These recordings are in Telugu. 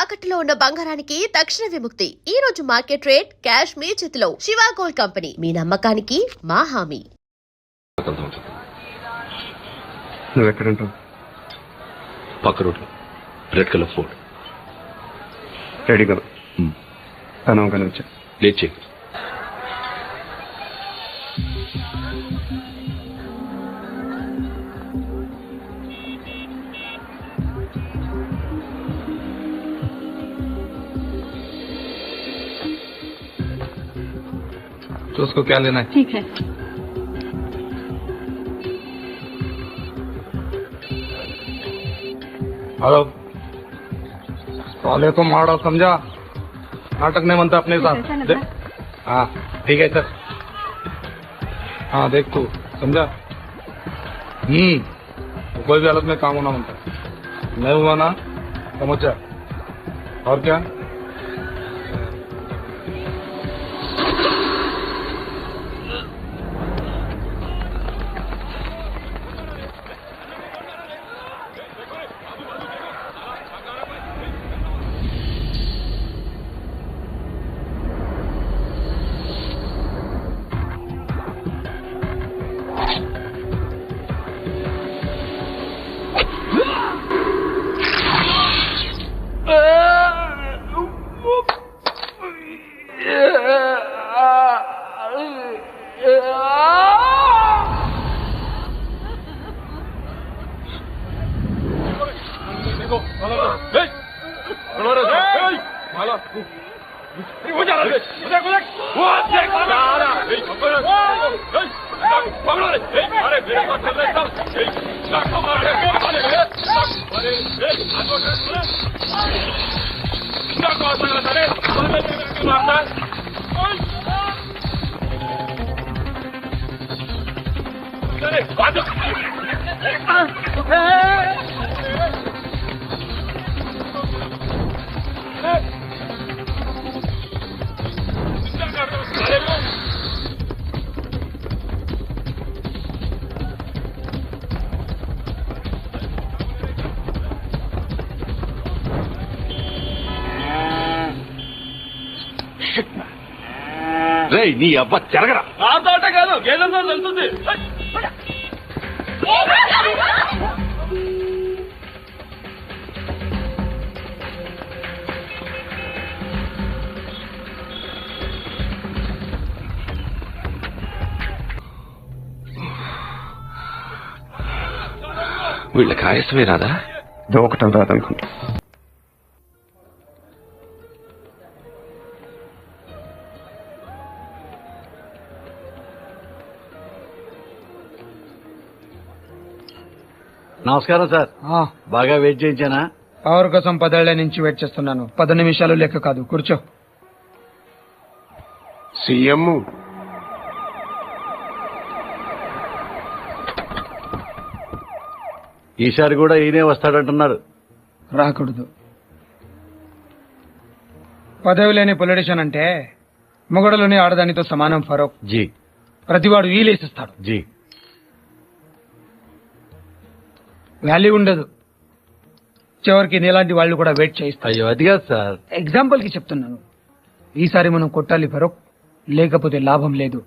తాకట్టులో ఉన్న బంగారానికి తక్షణ విముక్తి. ఈ రోజు మార్కెట్ రేట్ క్యాష్ మీ చేతిలో. శివ గోల్డ్ కంపెనీ, మీ నమ్మకానికి మా హామీ. నువ్వు ఎక్కడంటావు? పక్క రోడ్లో రెడ్ కలర్ ఫోర్డ్. రెడీ కదా? తను కానీ వచ్చా లేచి तो उसको क्या लेना है? ठीक है. हेलो, साले को मारो, समझा? नाटक नहीं बनता अपने साथ. हाँ ठीक है सर. हाँ देख तू, समझा? तो कोई भी हालत में काम होना बनता. नहीं हुआ ना, समझा? और क्या? రే నీ అబ్బా చెరగరా. ఆట కాదు, గేదెలతో వెళ్తుంది. వీళ్ళకి ఆయాసమే రాదా? దూకటం రాదనుకుంటా. నమస్కారం సార్. బాగా వెయిట్ చేయించానా? పవర్ కోసం 10 ఏళ్ల నుంచి వెయిట్ చేస్తున్నాను. 10 నిమిషాలు లెక్క కాదు. కూర్చో. సీఎం ఈసారి కూడా ఈయనే వస్తాడంటున్నారు. రాకూడదు. పదవి లేని పొలిటీషియన్ అంటే మొగడలోని ఆడదానితో సమానం. ఫరూక్ జీ. ప్రతివాడు వీలేసిస్తాడు. జీ. వాల్యూ ఉండదు. చివరికి నీలాంటి వాళ్ళు కూడా వెయిట్ చేయిస్తారు. అయ్యో అది కాదు సార్. ఎగ్జాంపుల్ కి చెప్తున్నాను. ఈసారి మనం కొట్టాలి ఫరూక్, లేకపోతే లాభం లేదు.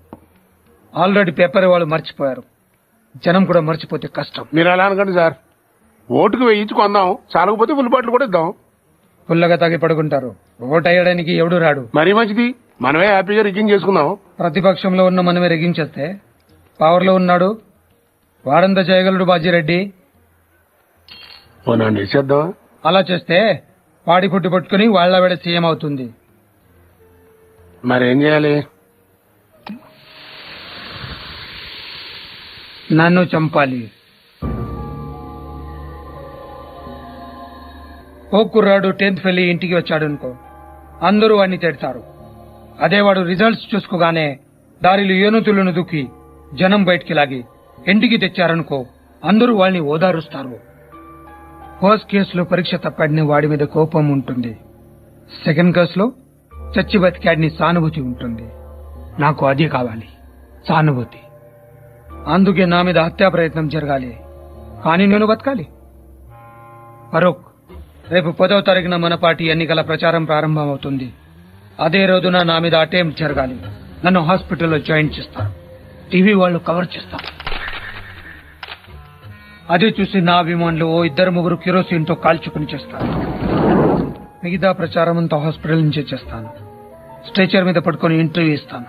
ఆల్రెడీ పేపర్ వాళ్ళు మర్చిపోయారు. జనం కూడా మర్చిపోతే కష్టం. మీరు అలా అనకండి సార్. ఓటుకు వేయించుకుందాం, చాలకపోతే ఫుల్ బాటిల్ కూడా ఇద్దాం. పుల్లగా తాగి పడుకుంటారు. ఓటు అయ్యడానికి ఎవడు రాడు. మరీ మంచిది, మనమే హ్యాపీగా రిగ్గింగ్ చేసుకుందాం. ప్రతిపక్షంలో ఉన్న మనమే రెగించేస్తే పవర్ లో ఉన్నాడు వాడంతా చేయగలడు బాజీరెడ్డి. నన్ను ఇచ్చేద్దాం. అలా చేస్తే వాడి పుట్టి పట్టుకుని వాళ్ల వేడ సీఎం అవుతుంది. మరేం చేయాలి? నన్ను చంపాలి. ఓ కుర్రాడు 10th ఫెయిల్ ఇంటికి వచ్చాడనుకో, అందరూ వాడిని తిడతారు. అదే వాడు రిజల్ట్స్ చూసుకోగానే దారిలో ఏనుతులను దుక్కి జనం బయటికి లాగి ఇంటికి తెచ్చారనుకో, అందరూ వాళ్ళని ఓదారుస్తారు. ఫస్ట్ కేసులో పరీక్ష తప్పాడిని వాడి మీద కోపం ఉంటుంది. సెకండ్ కేసులో చచ్చి బతికాడిని సానుభూతి ఉంటుంది. నాకు అదే కావాలి, సానుభూతి. అందుకే నా మీద హత్యా ప్రయత్నం జరగాలి, కానీ నేను బతకాలి. ఫరూక్, రేపు 10వ తారీఖున మన పార్టీ ఎన్నికల ప్రచారం ప్రారంభమవుతుంది. అదే రోజున నా మీద అటెంప్ట్ జరగాలి. నన్ను హాస్పిటల్లో జాయిన్ చేస్తారు. టీవీ వాళ్ళు కవర్ చేస్తారు. అది చూసి నా అభిమానులు ఓ 2-3 కిరోసిన్తో కాల్చుకుని చేస్తారు. మిగతా ప్రచారం అంతా హాస్పిటల్ నుంచే చేస్తాను. స్ట్రెచర్ మీద పట్టుకుని ఇంటర్వ్యూ ఇస్తాను.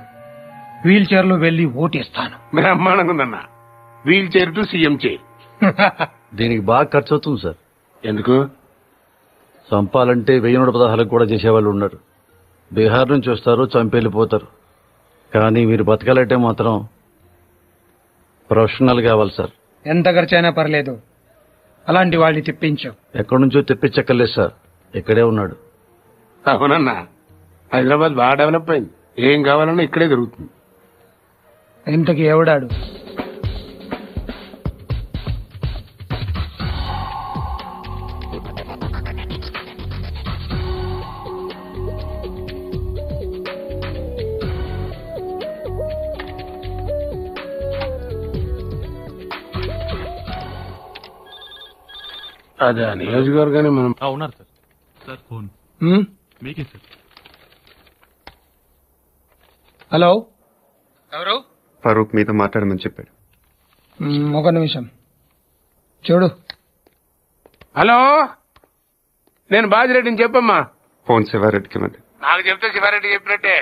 వీల్ చైర్ లో వెళ్లి ఓటేస్తాను. బ్రహ్మాండంగా ఉందన్న. Wheelchair to CM chair. దీనికి బాగా ఖర్చు అవుతుంది సార్. ఎందుకు? చంపాలంటే 1116 కూడా చేసేవాళ్ళు ఉన్నారు. బీహార్ నుంచి వస్తారు, చంపేళ్ళిపోతారు. కానీ మీరు బతకాలంటే మాత్రం ప్రొఫెషనల్ కావాలి సార్. ఎంత ఖర్చైనా పర్లేదు, అలాంటి వాళ్ళని తెప్పించు. ఎక్కడి నుంచో తెప్పించక్కర్లేదు సార్, ఇక్కడే ఉన్నాడు. అవునన్నా, హైదరాబాద్ బాగా డెవలప్ అయింది. ఏం కావాలన్నా ఇక్కడే దొరుకుతుంది. ఇంతకి ఎవడాడు? అదే నియోజకవర్గాన్ని మనం ఉన్నారు సార్. సార్ ఫోన్ మీకే సార్. హలో, ఎవరు? ఫరూక్ మీతో మాట్లాడమని చెప్పాడు. ఒక నిమిషం చూడు. హలో, నేను బాజిరెడ్డిని చెప్పమ్మా. ఫోన్ శివారెడ్డికి ఇవ్వండి. నాకు చెప్తే శివారెడ్డి చెప్పినట్టే.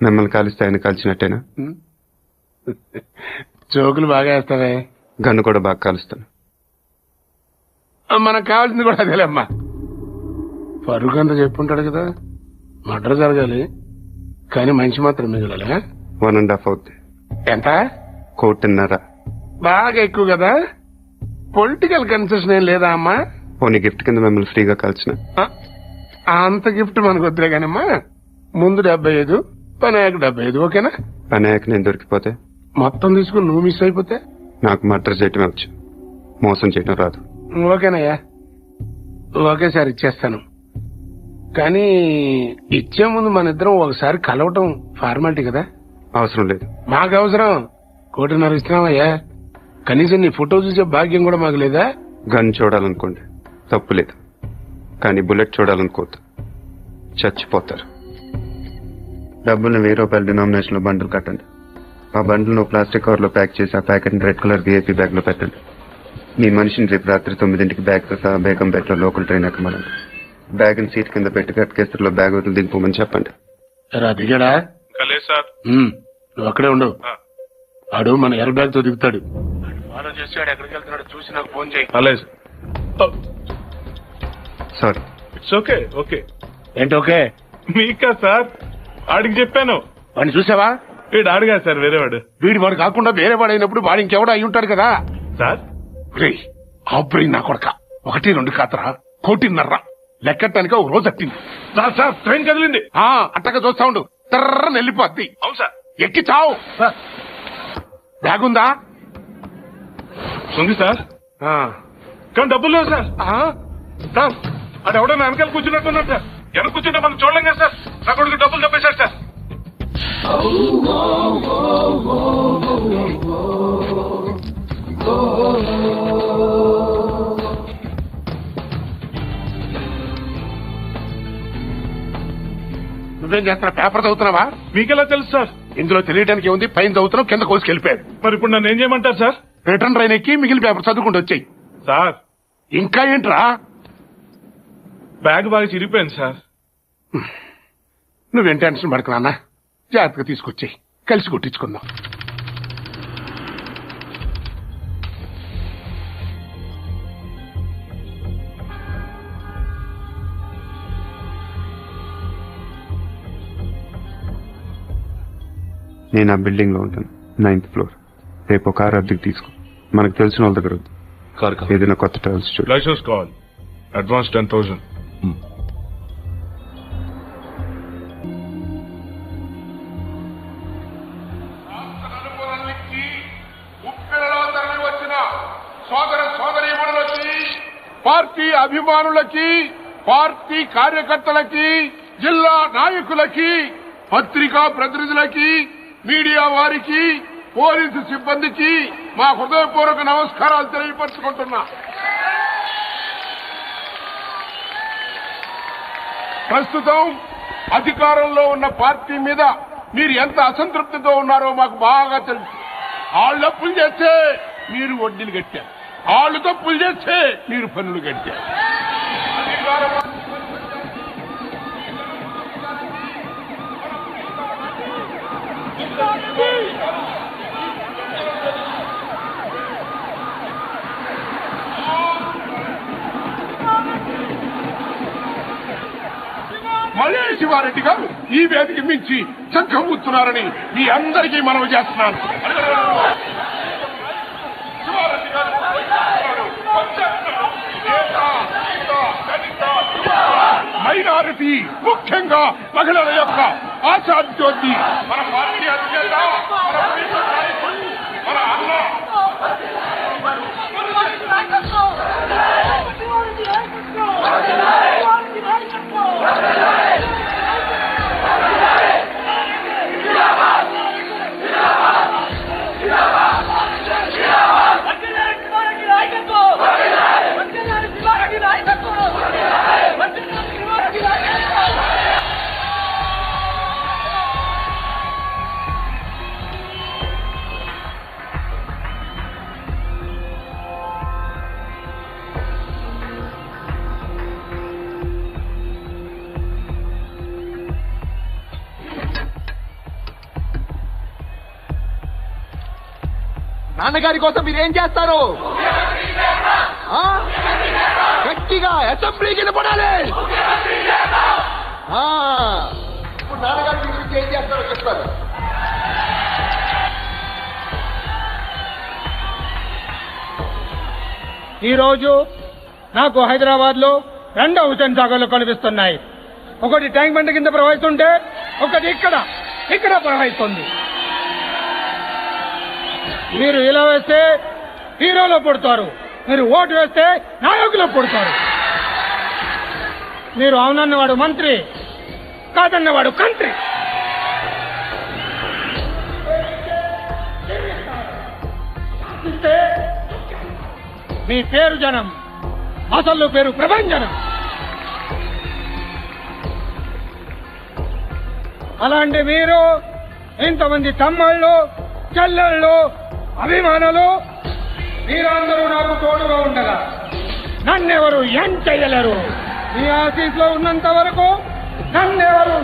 మిమ్మల్ని కాలిస్తే ఆయన కాల్చినట్టేనా? జోకులు బాగా వేస్తావే. గన్ను కూడా బాగా కాలుస్తాను. మనకు కావాల్సింది కూడా అదేలేమ్మా. ఫరూక్ అంతా చెప్పుంటాడు కదా, మర్డర్ జరగాలి కానీ మనిషి మాత్రం మిగలాలి. 1.5 అవుద్ది. ఎంత? 1.5. బాగా ఎక్కువ కదా. పొలిటికల్ కన్సెషన్ ఏం లేదా అమ్మా? పోనీ గిఫ్ట్ కింద మిమ్మల్ని ఫ్రీగా కాల్చిన. అంత గిఫ్ట్ మనకు వద్దులే కానమ్మా. ముందు 75, పని అయ్యాక 75, ఓకేనా? పని అయ్యాక నేను దొరికిపోతే మొత్తం తీసుకుని నువ్వు మిస్ అయిపోతే నాకు మర్డర్ చేయటమే వచ్చు, మోసం చేయటం రాదు. ఓకేనయ్యా, ఒకేసారి ఇచ్చేస్తాను. కానీ ఇచ్చే ముందు మన ఇద్దరం ఒకసారి కలవటం ఫార్మాలిటీ కదా. అవసరం లేదు. మాకు అవసరం. 1.5 ఇస్తున్నామయ్యా. కనీసం నీ ఫోటో చూసే భాగ్యం కూడా మాకు లేదా? గన్ చూడాలనుకోండి, తప్పు లేదు. కానీ బుల్లెట్ చూడాలనుకోవద్దు, చచ్చిపోతారు. డబ్బుల్ని 1000 రూపాయల డినామినేషన్ లో బండ్లు కట్టండి. ఆ బండ్లను ప్లాస్టిక్ కవర్ లో ప్యాక్ చేసి ఆ packet red colour VIP bag లో పెట్టండి. మీ మనిషిని రేపు రాత్రి 9ంటికి బ్యాగ్ తో సహా బేగంపేటలో లోకల్ ట్రైన్ ఎక్కమనండి. బ్యాగ్ ని సీట్ కింద పెట్టి కట్కేస్తలో బ్యాగ్ వదిలి దిగిపోమని చెప్పండి. దిగాడా? నువ్వు అక్కడే ఉండవు. ఆడు మన ఎయిర్ బ్యాగ్ తో దిగుతాడు. ఫాలో చేసి ఎక్కడికి వెళ్తున్నాడు చూసి నాకు ఫోన్ చేయి. అలాగే sir. Sorry. It's okay. Okay ఏంటి ఓకే? మీకా సార్? ఆడికి చెప్పాను. వాడిని చూసావా? వీడు ఆడుగా సార్, వేరేవాడు. వీడి వాడు కాకుండా వేరే వాడు అయినప్పుడు వాడు ఇంకెవడో అయి ఉంటాడు కదా సార్. ఆబ్రీ నా కొడక 1-2 కాతరా 1.5 లెక్కటానికి ఒక రోజు అట్టింది. సార్ సార్ ట్రైన్ కదిలింది. అట్టగా చూస్తా ఉండు, తర్రని వెళ్ళిపోద్ది. అవును సార్. ఎక్కి చావు. బ్యాగ్ ఉందా? ఉంది సార్, కానీ డబ్బులు లేవు సార్. సార్ అది ఎవడో నా వెనకాల కూర్చున్నట్టున్నాడు సార్. వెనక కూర్చుంటే మనం చూడలేం కదా సార్. నా కొడుకు డబ్బులు తప్పేశాడు సార్. నువ్వేం చేస్తున్నా? పేపర్ చదువుతున్నావా? మీకెలా తెలుసు సార్? ఇందులో తెలియడానికి ఏముంది? పైన చదువుతున్నావు, కింద కోసుకెళ్ళిపోయాడు. మరి ఇప్పుడు నన్ను ఏం చేయమంటారు సార్? రిటర్న్ ట్రైన్ ఎక్కి మిగిలిన పేపర్ చదువుకుంటూ వచ్చాయి. సార్ ఇంకా ఏంట్రా? బ్యాగ్ బాగా చిరిగిపోయింది సార్. నువ్వేం టెన్షన్ పడుకున్నా, జాగ్రత్తగా తీసుకొచ్చాయి, కలిసి కొట్టించుకుందాం. నేను ఆ బిల్డింగ్ లో ఉంటాను, 9th ఫ్లోర్. రేపు కార్ అద్దెకి తీసుకో. మనకు తెలిసిన వాళ్ళ దగ్గర వద్దు. కార్ ఏదైనా కొత్త ట్రావెల్స్ చూడు. లైసెన్స్ కావాలి. అడ్వాన్స్ 10,000. సోదర సోదరీమణులకి, పార్టీ అభిమానులకి, పార్టీ కార్యకర్తలకి, జిల్లా నాయకులకి, పత్రికా ప్రతినిధులకి, మీడియా వారికి, పోలీసు సిబ్బందికి మా హృదయపూర్వక నమస్కారాలు తెలియపరుచుకుంటున్నా. ప్రస్తుతం అధికారంలో ఉన్న పార్టీ మీద మీరు ఎంత అసంతృప్తితో ఉన్నారో మాకు బాగా తెలుసు. వాళ్ళు అప్పులు చేస్తే మీరు వడ్డీలు కట్టారు, వాళ్ళు తప్పులు చేస్తే మీరు పన్నులు కట్టారు. మళ్ళీ శివారెడ్డి గారు ఈ వేదిక మించి చక్కం కూర్చున్నారని మీ అందరికీ మనవి చేస్తున్నాను. శివారెడ్డి గారు మైనారిటీ, ముఖ్యంగా మహిళల యొక్క ఆశాజ్యోతి మన పార్టీ అధినేత, మన అన్న నాన్నగారి కోసం మీరేం చేస్తారు? గట్టిగా అసెంబ్లీకి నిలబడాలి. ఇప్పుడు నాన్నగారి గురించి ఏం చేస్తారో చెప్తారు. ఈరోజు నాకు హైదరాబాద్ లో 2 హుసేన్ సాగర్లు కనిపిస్తున్నాయి. ఒకటి ట్యాంక్ బండ్ కింద ప్రవహిస్తుంటే ఒకటి ఇక్కడ ప్రవహిస్తుంది. మీరు ఇలా వేస్తే హీరోలో పుడతారు, మీరు ఓటు వేస్తే నాయకులో పుడతారు. మీరు అవునన్నవాడు మంత్రి, కాదన్నవాడు కంత్రి. మీ పేరు జనం, అసలు పేరు ప్రభంజనం. అలాంటి మీరు ఇంతమంది తమ్ముళ్ళు, చెల్లెళ్ళు, అభిమానులు మీరందరూ నాకు తోడుగా ఉండగా నన్నెవరు ఏం చెయ్యలేరు. మీ ఆఫీస్ లో ఉన్నంత వరకు నన్నెవరు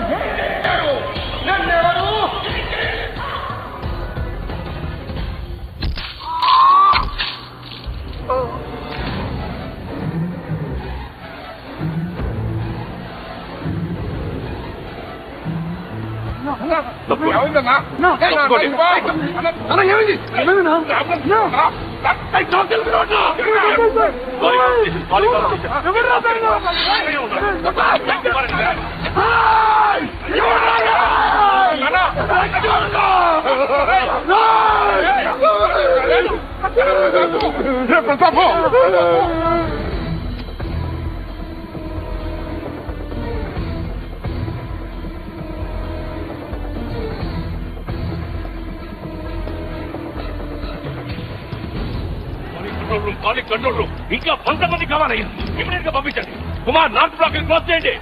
కంట్రోల్ రూమ్ ఇంకా 100 మంది కావాలయ్యా. ఇమీడియట్ గా పంపించండి. కుమార్, నార్త్ బ్లాక్ క్లోజ్ చేయండి.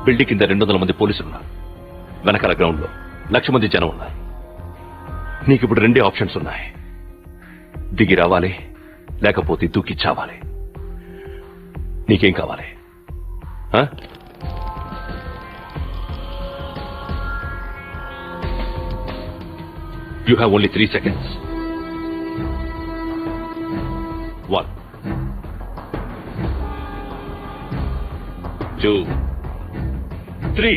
బిల్డింగ్ కింద 200 మంది పోలీసులున్నారు. వెనకాల గ్రౌండ్ లో 1,00,000 మంది జనం ఉన్నారు. నీకు ఇప్పుడు 2 ఆప్షన్స్ ఉన్నాయి. దిగి రావాలి, లేకపోతే దూకి చావాలి. నీకేం కావాలి? You have only 3 seconds. 1, 2, 3.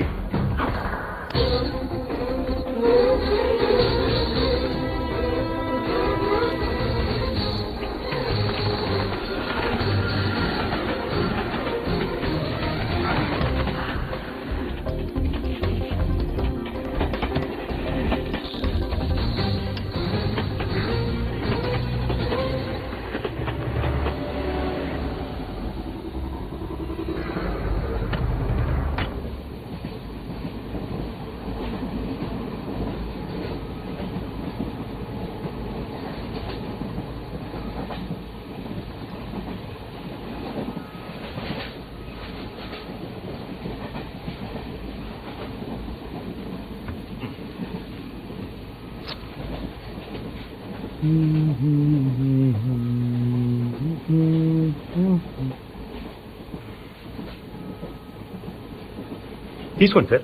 తీసుకోండి సార్.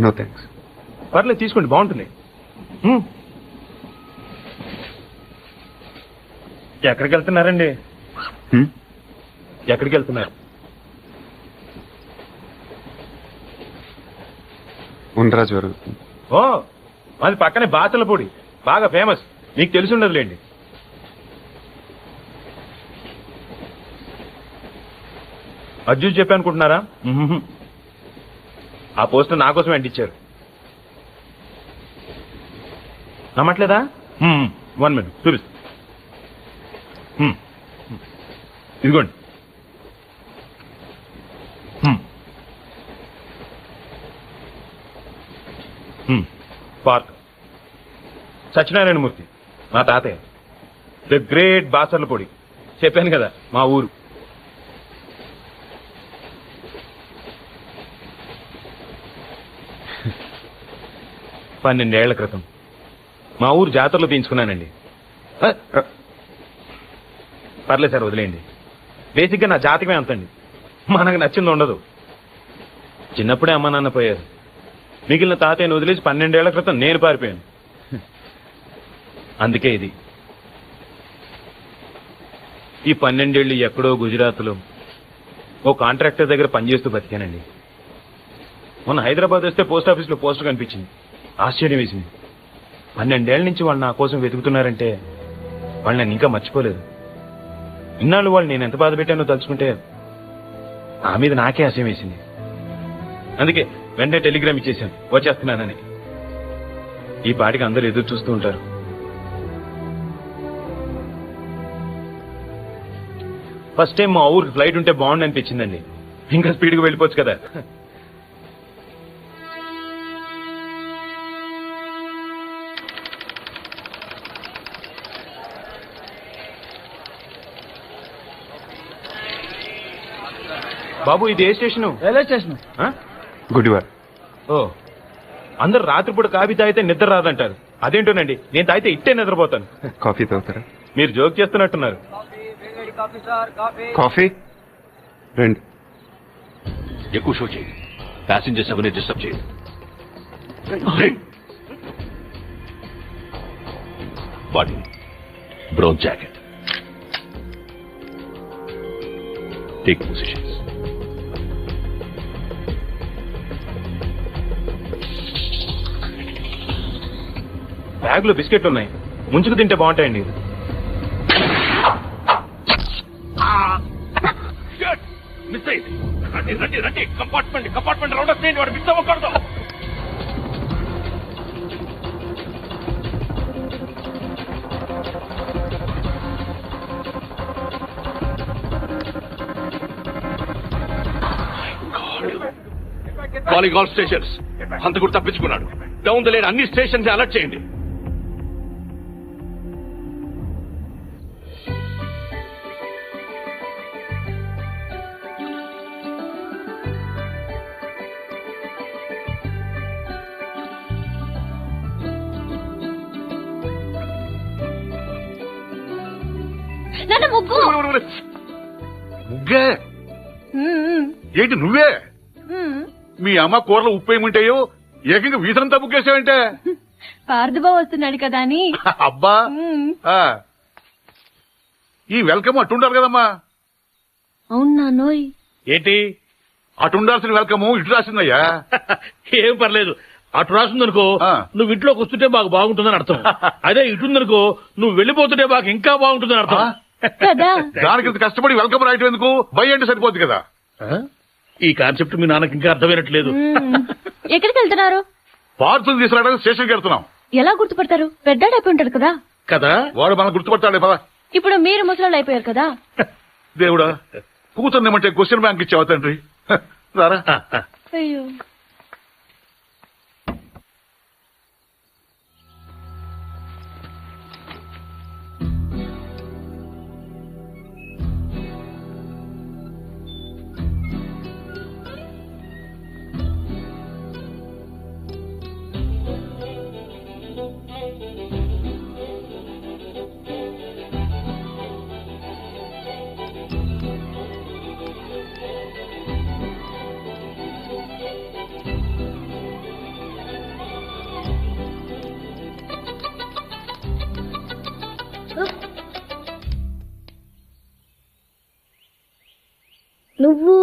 No thanks. పర్లేదు తీసుకోండి, బాగుంటుంది. ఎక్కడికి వెళ్తున్నారండి? ఎక్కడికి వెళ్తున్నారు? ఉండరాజు జరుగుతుంది. ఓ, మాది పక్కనే బాచలపూడి, బాగా ఫేమస్. మీకు తెలిసి ఉండదులేండి. అజ్జు చెప్పి అనుకుంటున్నారా? ఆ పోస్టర్ నా కోసం అంటించారు. నమ్మట్లేదా? 1 minute చూపిస్తా. ఇదిగోండి. పార్క్ సత్యనారాయణమూర్తి మా తాతయ్య, ద గ్రేట్ బాసర్లపూడి. చెప్పాను కదా మా ఊరు. పన్నెండేళ్ల క్రితం మా ఊరు జాతరలో తీయించుకున్నానండి. పర్లేదు సార్, వదిలేయండి. బేసిక్గా నా జాతకమే అంతండి, మనకు నచ్చింది ఉండదు. చిన్నప్పుడే అమ్మ నాన్న పోయారు. మిగిలిన తాతయ్యను వదిలేసి 12 ఏళ్ల క్రితం నేను పారిపోయాను. అందుకే ఇది. ఈ 12 ఏళ్ళు ఎక్కడో గుజరాత్లో ఓ కాంట్రాక్టర్ దగ్గర పనిచేస్తూ బతికానండి. మొన్న హైదరాబాద్ వస్తే పోస్ట్ ఆఫీస్లో పోస్టర్ కనిపించింది. ఆశ్చర్యం వేసింది. 12 ఏళ్ల నుంచి వాళ్ళు నా కోసం వెతుకుతున్నారంటే వాళ్ళు నన్ను ఇంకా మర్చిపోలేదు. ఇన్నాళ్ళు వాళ్ళు నేను ఎంత బాధ పెట్టానో తలుచుకుంటే నా మీద నాకే ఆశయం వేసింది. అందుకే వెంటనే టెలిగ్రామ్ ఇచ్చేసాను, వచ్చేస్తున్నానని. ఈ పాటికి అందరూ ఎదురు చూస్తూ ఉంటారు. ఫస్ట్ టైం మా ఊరికి ఫ్లైట్ ఉంటే బాగుండు అనిపించిందండి. ఇంకా స్పీడ్గా వెళ్ళిపోవచ్చు కదా. బాబు, ఇది ఏ స్టేషను? Railway station. గుడివాడ. ఓ, అందరు రాత్రిపూట కాఫీ తాగితే నిద్ర రాదంటారు. అదేంటోనండి, నేను తాగితే ఇట్టే నిద్రపోతాను. కాఫీ తాగుతారా? మీరు జోక్ చేస్తున్నట్టున్నారు. కాఫీ రండి. ఎక్కువ షో చేయి, ప్యాసింజర్స్ ఎవరిని డిస్టర్బ్ చేయదు. Body brown jacket, take positions. Bag లో బిస్కెట్లు ఉన్నాయి, ముంచుకు తింటే బాగుంటాయండి. మిస్ అయింది. రండి రండి రండి, కంపార్ట్మెంట్ రౌండ్ అప్ చేయండి, వాడు మిస్ అవ్వకూడదు. Calling all stations. హంతకుడు తప్పించుకున్నాడు. డౌన్ ద లేన్ అన్ని స్టేషన్స్ అలర్ట్ చేయండి. నన్ను ముగ్గు. ముగ్గే ఏంటి నువ్వే? మీ అమ్మ కూరలో ఉప్పు ఏముంటాయో ఏకంగా వీసంతా ముగ్గేసావంటే. పార్థుబా వస్తున్నాడు కదా అని. అబ్బా ఈ వెల్కమ్ అట్టుండాలి కదమ్మా. అవునా నోయ్? ఏంటి అటుండాల్సిన వెల్కమ్ ఇటు రాసిందయ్యా? ఏం పర్లేదు, అటు రాసిందనుకో నువ్వు ఇంట్లోకి వస్తుంటే మాకు బాగుంటుందని అర్థం. అదే ఇటుందనుకో నువ్వు వెళ్ళిపోతుంటే మాకు ఇంకా బాగుంటుందని అర్థం కదా. దానికి ఇంత కష్టపడి వెల్కమ్ రాయటం ఎందుకు? బై అంటే సరిపోద్ది కదా. ఈ కాన్సెప్ట్ మీ నాన్నకి ఇంకా అర్థమైనట్లేదు. ఎక్కడికి వెళ్తున్నారు? పార్సల్ తీసుకురావడానికి స్టేషన్కి వెళ్తున్నాం. ఎలా గుర్తుపడతారు? పెద్దాడైపోయి ఉంటాడు కదా. కదా వాడు మనం గుర్తుపడతాడే పదా. ఇప్పుడు మీరు ముసలాళ్ళు అయిపోయారు కదా. దేవుడా, కూతుర్నేమంటే క్వశ్చన్ బ్యాంక్ ఇచ్చావా తండ్రి? రారా. అయ్యో, నువ్వు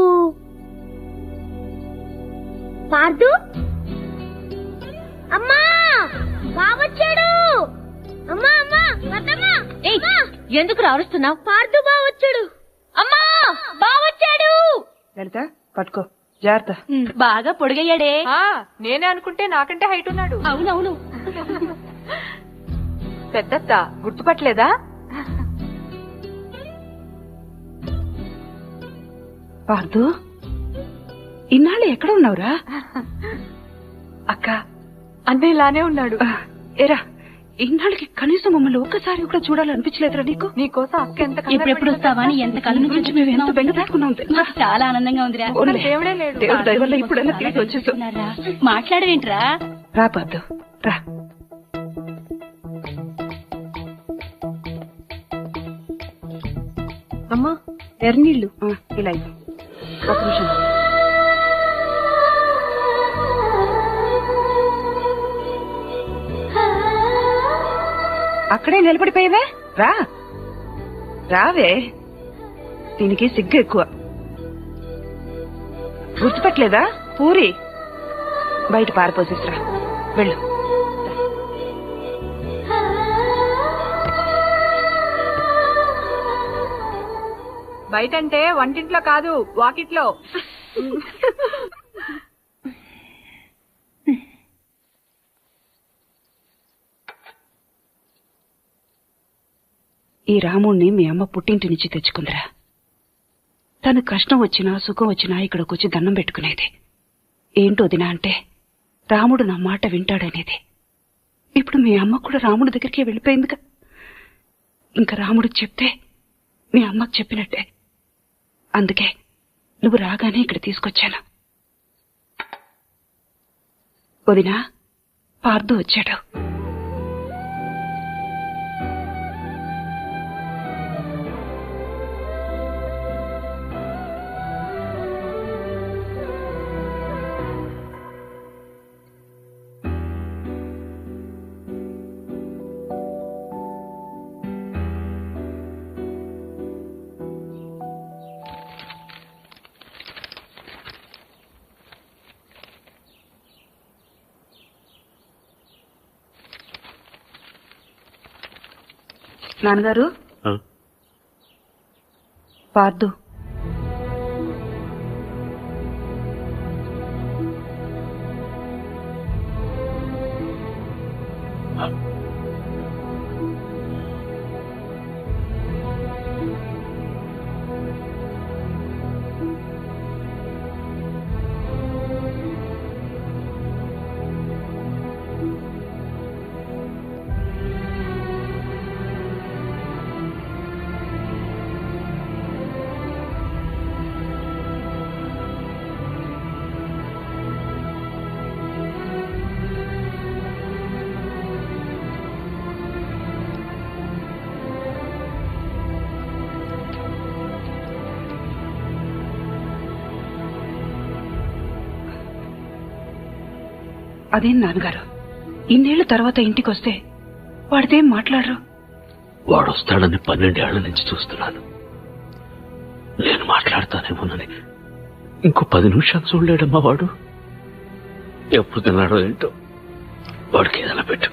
పార్దు? అమ్మా బావొచ్చాడు. అమ్మా అమ్మా రతమ్మా. ఎందుకు రారుస్తున్నావు? పార్దు బావొచ్చాడు. అమ్మా బావొచ్చాడు. లలిత పట్టుకో, జాగ్రత్త. బాగా పొడిగయ్యాడే. నేనే అనుకుంటే నాకంటే హైట్ ఉన్నాడు. అవునవును. పెద్దత్త గుర్తుపట్టలేదా? పార్దు, ఇన్నాళ్ళు ఎక్కడ ఉన్నావురా? అక్క అన్నయ్య ఇలానే ఉన్నాడు. ఏరా, ఇన్నాళ్ళకి కనీసం మమ్మల్ని ఒక్కసారి కూడా చూడాలనిపించలేదురా నీకు? నీకోసం అక్క ఎంత ఎప్పుడెప్పుడు వస్తావా అని ఎంత కళ్ళ నుంచి మేము ఎంత బెంగ పెట్టుకున్నాం. చాలా ఆనందంగా ఉందిరా. దేవుడే లేడు. దేవుడి దయ వల్ల ఇప్పుడైనా తిరిగి వచ్చేసాం. మాట్లాడవేంట్రా? రా పార్దు రా. అమ్మా ఎర్నీళ్ళు ఇలా ఇవ్వు. ఒక నిమిషం. అక్కడే నిలబడిపోయావే, రా రావే. దీనికి సిగ్గు ఎక్కువ. గుర్తుపట్టలేదా? పూరి బయట పారిపోసేసిరా, వెళ్ళు. బయటంటే వంటింట్లో కాదు, వాకిట్లో. ఈ రాముణ్ణి మీ అమ్మ పుట్టింటి నుంచి తెచ్చుకుందిరా. తను కష్టం వచ్చినా సుఖం వచ్చినా ఇక్కడికి వచ్చి దండం పెట్టుకునేది. ఏంటో దినా అంటే రాముడు నా మాట వింటాడనేది. ఇప్పుడు మీ అమ్మ కూడా రాముడి దగ్గరికి వెళ్ళిపోయిందిగా. ఇంకా రాముడికి చెప్తే మీ అమ్మకు చెప్పినట్టే. అందుకే నువ్వు రాగానే ఇక్కడ తీసుకొచ్చాను. వదినా, పార్దు వచ్చాడు. నాన్నగారు, పార్దు అదేం నాన్నగారు, ఇన్నేళ్ల తర్వాత ఇంటికొస్తే వాడితేం మాట్లాడరు? వాడు వస్తాడని 12 ఏళ్ల నుంచి చూస్తున్నాను. నేను మాట్లాడతానేమోనని ఇంకో 10 నిమిషాలు చూడలేడమ్మా వాడు. ఎప్పుడు తిన్నాడో ఏంటో. వాడికి ఏదైనా పెట్టు.